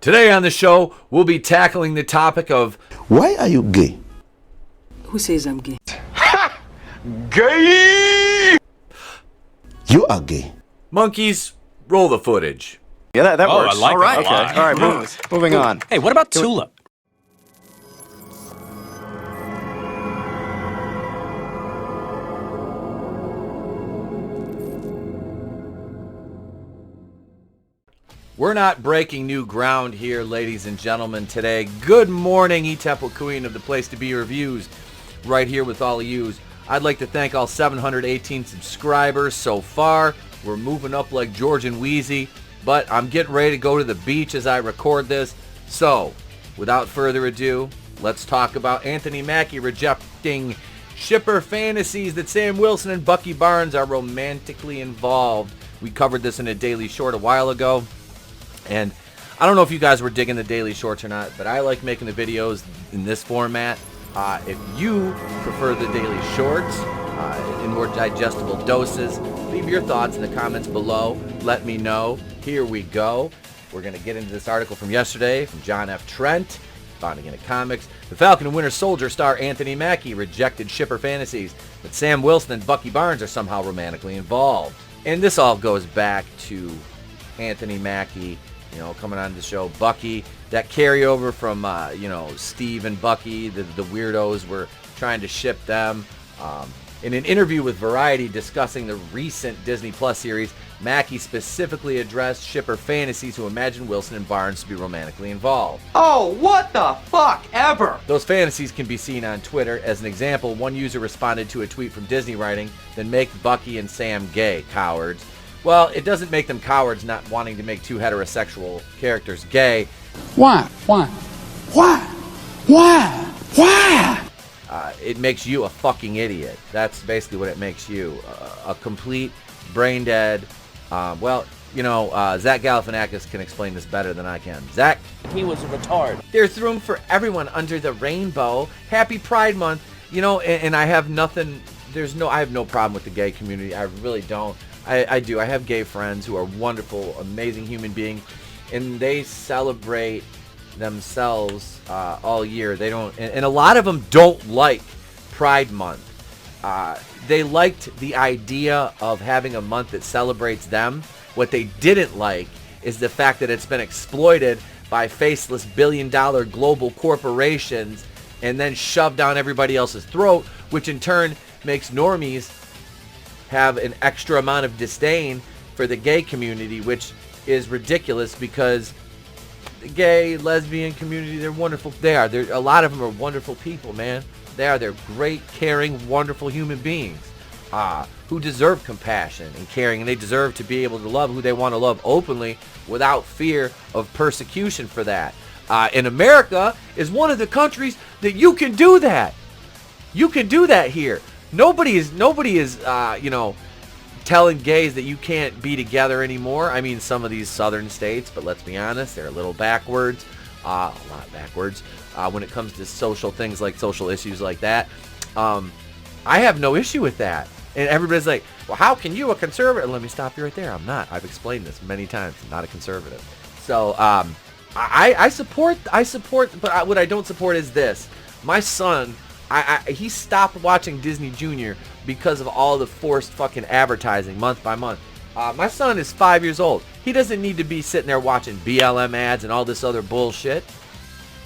Today on the show, we'll be tackling the topic of why are you gay? Who says I'm gay? Gay! You are gay. monkeys. Roll the footage. Yeah, that works. I like that a lot. Okay. All right, moving on. Hey, what about Tulip? We're not breaking new ground here, ladies and gentlemen, today. Good morning, E-Temple Queen of the Place to Be Reviews, right here with all of yous. I'd like to thank all 718 subscribers so far. We're moving up like George and Wheezy, but I'm getting ready to go to the beach as I record this. So, without further ado, let's talk about Anthony Mackie rejecting shipper fantasies that Sam Wilson and Bucky Barnes are romantically involved. We covered this in a Daily Short a while ago. And I don't know if you guys were digging the daily shorts or not, but I like making the videos in this format. If you prefer the daily shorts in more digestible doses, leave your thoughts in the comments below. Let me know. Here we go. We're going to get into this article from yesterday from John F. Trent, Founding in Comics. The Falcon and Winter Soldier star Anthony Mackie rejected shipper fantasies, but Sam Wilson and Bucky Barnes are somehow romantically involved. And this all goes back to Anthony Mackie, coming on the show. Bucky, that carryover from, Steve and Bucky, the weirdos were trying to ship them. In an interview with Variety discussing the recent Disney Plus series, Mackie specifically addressed shipper fantasies who imagined Wilson and Barnes to be romantically involved. Oh, what the fuck ever! Those fantasies can be seen on Twitter. As an example, one user responded to a tweet from Disney writing, "Then make Bucky and Sam gay, cowards." Well, it doesn't make them cowards not wanting to make two heterosexual characters gay. Why? It makes you a fucking idiot. That's basically what it makes you. A complete brain dead. Zach Galifianakis can explain this better than I can. Zach? He was a retard. There's room for everyone under the rainbow. Happy Pride Month. And I have nothing, I have no problem with the gay community. I really don't. I do. I have gay friends who are wonderful, amazing human beings, and they celebrate themselves all year. They don't, and a lot of them don't like Pride Month. They liked the idea of having a month that celebrates them. What they didn't like is the fact that it's been exploited by faceless billion-dollar global corporations and then shoved down everybody else's throat, which in turn makes normies have an extra amount of disdain for the gay community, which is ridiculous because the gay, lesbian community, they're wonderful. A lot of them are wonderful people, man. They're great, caring, wonderful human beings who deserve compassion and caring, and they deserve to be able to love who they want to love openly without fear of persecution for that. And America is one of the countries that you can do that. You can do that here. Nobody is telling gays that you can't be together anymore. I mean, some of these southern states, but let's be honest, they're a little backwards, a lot backwards when it comes to social things like social issues like that. I have no issue with that. And everybody's like, well, how can you, a conservative? Let me stop you right there. I'm not. I've explained this many times. I'm not a conservative. So I support, but what I don't support is this. My son, he stopped watching Disney Junior because of all the forced fucking advertising month by month. My son is 5 years old. He doesn't need to be sitting there watching BLM ads and all this other bullshit.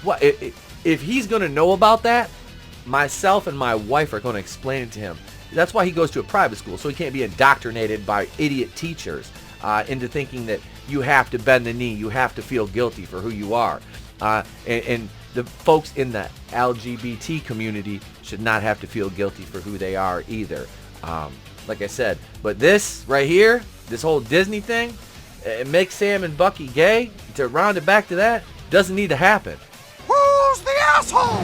What if he's going to know about that? Myself and my wife are going to explain it to him. That's why he goes to a private school, so he can't be indoctrinated by idiot teachers into thinking that you have to bend the knee, you have to feel guilty for who you are. And the folks in the LGBT community should not have to feel guilty for who they are either. Like I said, but this right here, this whole Disney thing, it makes Sam and Bucky gay. To round it back to that, doesn't need to happen. Who's the asshole?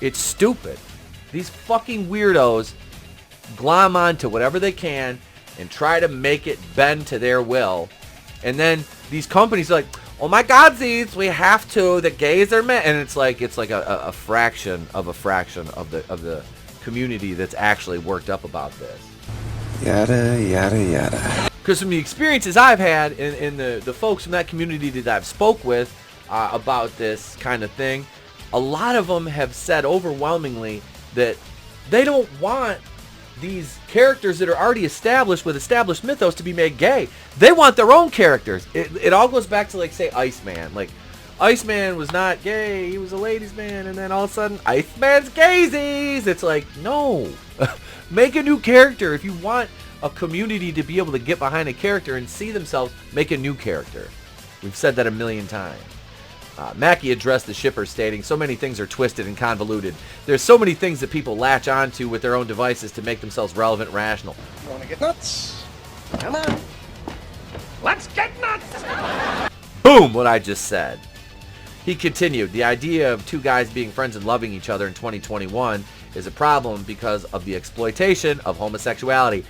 It's stupid. These fucking weirdos glom onto whatever they can and try to make it bend to their will. And then these companies are like, oh my God, these, we have to, the gays are men. And it's like a fraction of the community that's actually worked up about this. Yada, yada, yada. Because from the experiences I've had and the folks from that community that I've spoke with, about this kind of thing, a lot of them have said overwhelmingly that they don't want these characters that are already established with established mythos to be made gay. They want their own characters. It all goes back to, like, say, Iceman. Like, Iceman was not gay, he was a ladies' man, and then all of a sudden, Iceman's gaysies! It's like, no. Make a new character. If you want a community to be able to get behind a character and see themselves, make a new character. We've said that a million times. Mackie addressed the shippers, stating, so many things are twisted and convoluted. There's so many things that people latch onto with their own devices to make themselves relevant and rational. Wanna get nuts? Come on. Let's get nuts! Boom, what I just said. He continued, the idea of two guys being friends and loving each other in 2021 is a problem because of the exploitation of homosexuality.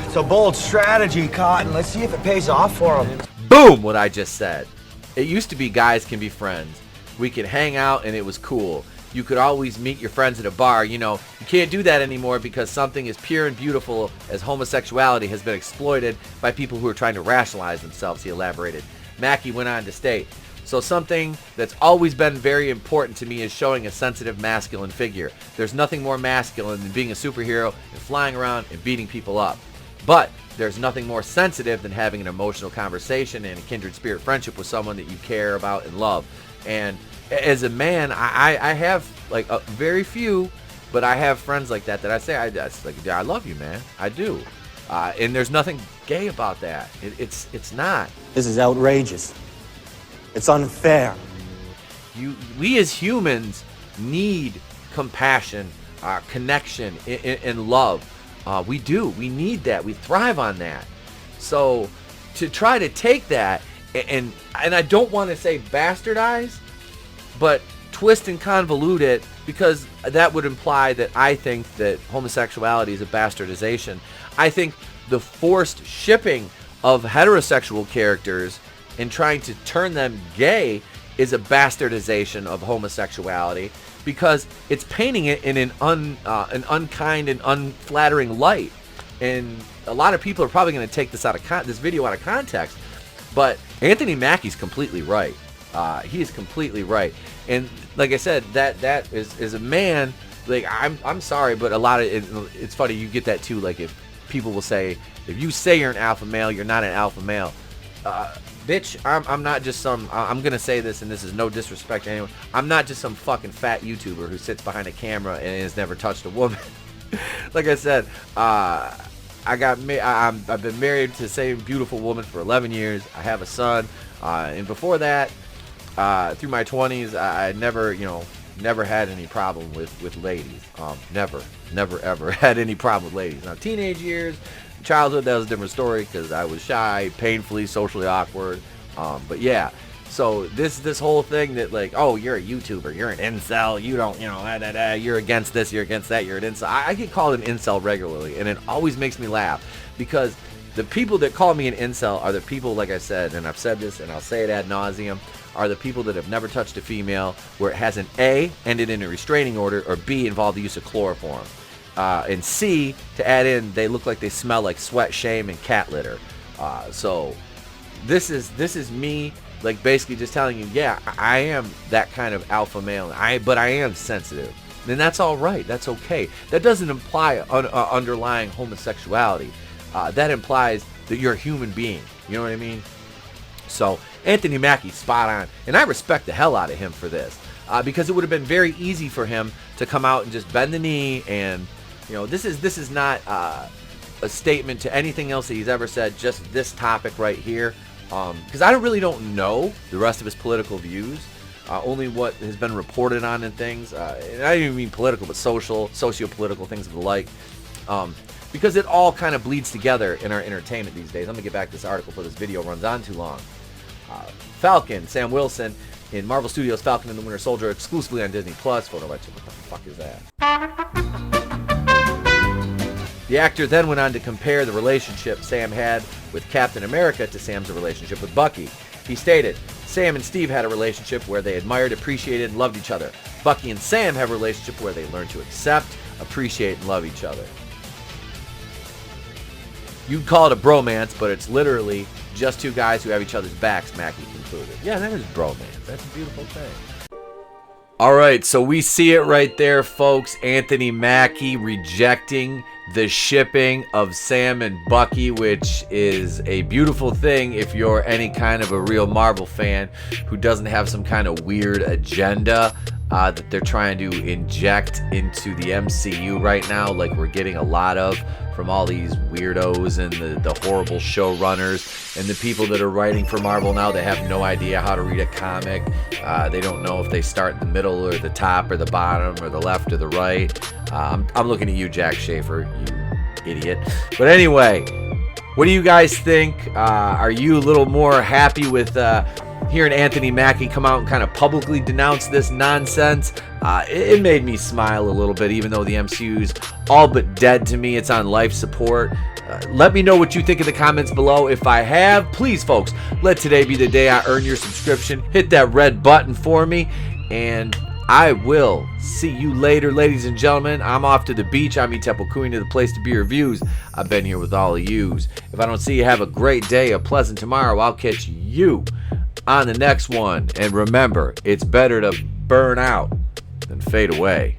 It's a bold strategy, Cotton. Let's see if it pays off for them. Boom, what I just said. It used to be guys can be friends. We could hang out and it was cool. You could always meet your friends at a bar. You know, you can't do that anymore because something as pure and beautiful as homosexuality has been exploited by people who are trying to rationalize themselves, he elaborated. Mackie went on to state, so something that's always been very important to me is showing a sensitive masculine figure. There's nothing more masculine than being a superhero and flying around and beating people up. But there's nothing more sensitive than having an emotional conversation and a kindred spirit friendship with someone that you care about and love. And as a man, I have, like, very few, but I have friends like that I say, I love you, man. I do. And there's nothing gay about that. It's not. This is outrageous. It's unfair. We as humans need compassion, connection, and love. We do. We need that. We thrive on that. So to try to take that and I don't want to say bastardize, but twist and convolute it, because that would imply that I think that homosexuality is a bastardization. I think the forced shipping of heterosexual characters and trying to turn them gay is a bastardization of homosexuality, because it's painting it in an unkind and unflattering light. And a lot of people are probably going to take this this video out of context, but Anthony Mackie's completely right. He is completely right. And like I said, that is a man. Like, I'm sorry, but a lot of it's funny, you get that too. Like, if people will say, if you say you're an alpha male, you're not an alpha male. Bitch, I'm not just some, I'm going to say this, and this is no disrespect to anyone, I'm not just some fucking fat YouTuber who sits behind a camera and has never touched a woman. Like I said, I've been married to the same beautiful woman for 11 years. I have a son, and before that, through my 20s, I never had any problem with ladies. Never ever had any problem with ladies. Now, teenage years, childhood, that was a different story because I was shy, painfully socially awkward. But yeah, so this whole thing that, like, oh, you're a YouTuber, you're an incel, you don't, you're against this, you're against that, you're an incel. I get called an incel regularly, and it always makes me laugh, because the people that call me an incel are the people, like I said, and I've said this and I'll say it ad nauseum, are the people that have never touched a female where it has an A, ended in a restraining order, or B, involved the use of chloroform. And C, to add in, they look like they smell like sweat, shame, and cat litter. So this is me, like, basically just telling you, yeah, I am that kind of alpha male, but I am sensitive. And that's all right. That's okay. That doesn't imply underlying homosexuality. That implies that you're a human being. You know what I mean? So Anthony Mackie, spot on. And I respect the hell out of him for this. Because it would have been very easy for him to come out and just bend the knee, and this is not a statement to anything else that he's ever said, just this topic right here, because I really don't know the rest of his political views, only what has been reported on and things, and I don't even mean political, but social, socio-political, things of the like, because it all kind of bleeds together in our entertainment these days. I'm gonna get back to this article before this video runs on too long. Falcon, Sam Wilson, in Marvel Studios' Falcon and the Winter Soldier, exclusively on Disney+. Photo lecture. What the fuck is that? The actor then went on to compare the relationship Sam had with Captain America to Sam's relationship with Bucky. He stated, Sam and Steve had a relationship where they admired, appreciated, and loved each other. Bucky and Sam have a relationship where they learn to accept, appreciate, and love each other. You'd call it a bromance, but it's literally just two guys who have each other's backs, Mackie concluded. Yeah, that is bromance. That's a beautiful thing. All right, so we see it right there, folks. Anthony Mackie rejecting the shipping of Sam and Bucky, which is a beautiful thing if you're any kind of a real Marvel fan who doesn't have some kind of weird agenda that they're trying to inject into the MCU right now, like we're getting a lot of from all these weirdos and the horrible showrunners and the people that are writing for Marvel now that have no idea how to read a comic. They don't know if they start in the middle or the top or the bottom or the left or the right. I'm looking at you, Jack Schaefer, you idiot. But anyway, what do you guys think? Are you a little more happy with hearing Anthony Mackie come out and kind of publicly denounce this nonsense? It made me smile a little bit, even though the MCU's all but dead to me. It's on life support. Let me know what you think in the comments below. If I have, please, folks, let today be the day I earn your subscription. Hit that red button for me, and I will see you later, ladies and gentlemen. I'm off to the beach. I'm Temple Queen of the Place to Be Reviews. I've been here with all of yous. If I don't see you, have a great day, a pleasant tomorrow. I'll catch you on the next one. And remember, it's better to burn out than fade away.